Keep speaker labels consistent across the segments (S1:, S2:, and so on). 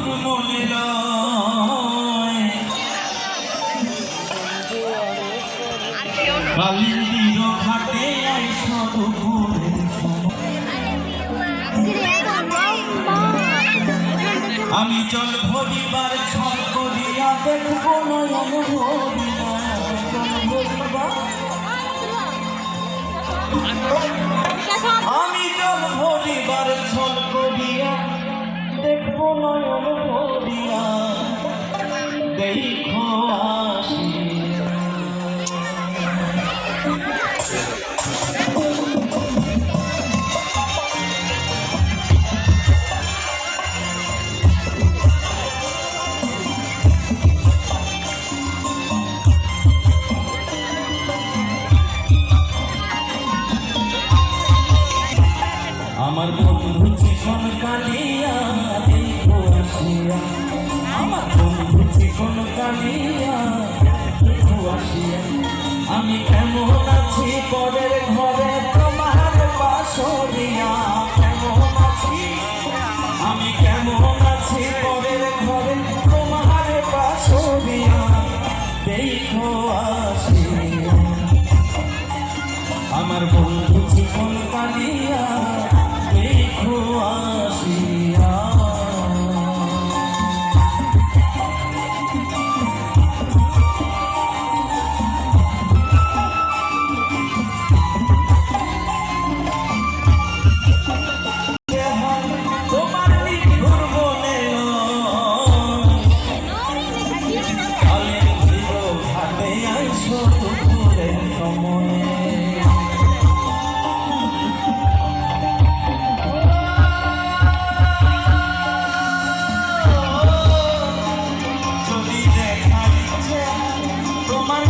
S1: বন্ধুর মনে লয় কালিন্দির ঘাটে আইসা দুপুরের আমি জল ভরিবার ছল করিয়া দেখবো নয়ন ভরিয়া আমি জল ভরিবার ছল করিয়া দেখবো নয়ন ভরিয়া দেখো আসি আমার বন্ধু চিকন কালিয়া দেখো আসিয়া আমার বন্ধু চিকন কালিয়া দেখো আসিয়া আমি কেমন আছি পরের ঘরে তোমার বাসরিয়া কেমন আছি আমি কেমন আছি পরের ঘরে তোমার বাসরিয়া দেখো আসিয়া আমার বন্ধু চিকন কালিয়া দেখো আসিয়া তোমার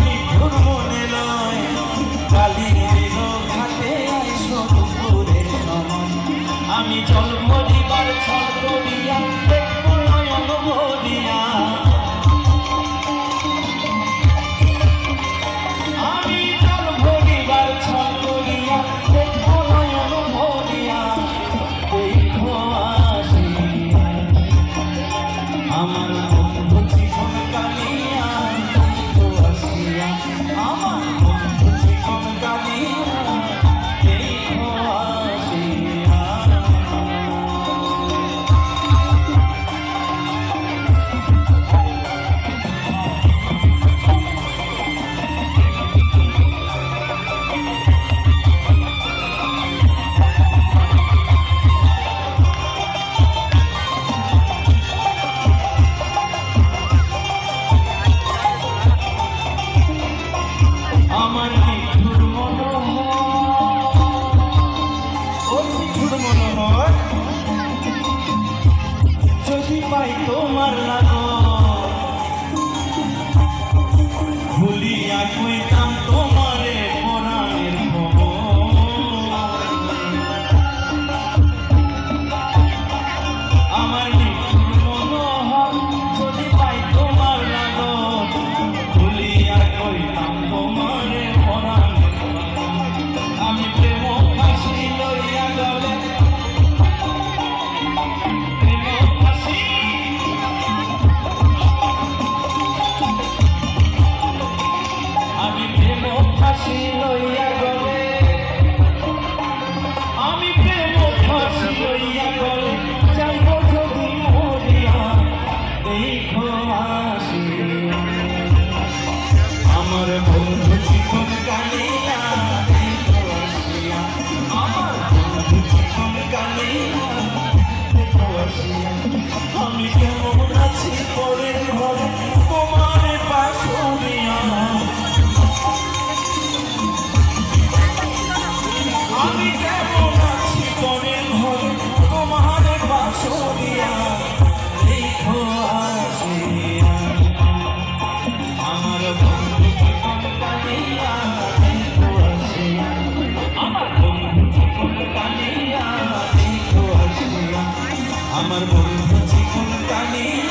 S1: নিঠুর মনে কালের ভিড় ঘাটে আইসো দুপুরের সময়ে আমি জল ভরিবার ছল করিয়া দেখবো নয়ন ভরিয়া আমি জল ভরিবার ছল করিয়া দেখবো নয়ন ভরিয়া দেখো আসিয়া আমার বন্ধু চিকন কালিয়া দেখো আসিয়া আমার বন্ধু চিকন কালিয়া দেখো আসিয়া আমার নিঠুর মনোহর যদি পাই তোমার লাগো ভুলিয়া কইতাম তোমারে পরাণের আমার নিঠুর মনোহর যদি পাই তোমার লাগো ভুলিয়া কইতাম তোমারে পরাণের আমি প্রেম ফাঁসি লইয়া গলে আমি প্রেম ফাঁসি লইয়া গলে আমি প্রেম ফাঁসি লইয়া গলে যাইব যদি মরিয়া দেখো আসিয়া আমার বন্ধু চিকন কালিয়া দেখো আসিয়া আমার বন্ধু চিকন কালিয়া দেখো আসিয়া আমি কেমন আছি পরের ঘরে তোমার বাসরিয়া আমি কেমন আছি পরের ঘরে তোমার বাসরিয়া দেখো আসিয়া আমার বন্ধু চিকন কালিয়া দেখো আসিয়া আমার বন্ধু চিকন কালিয়া দেখো আসিয়া আমার বন্ধু চিকন কালিয়া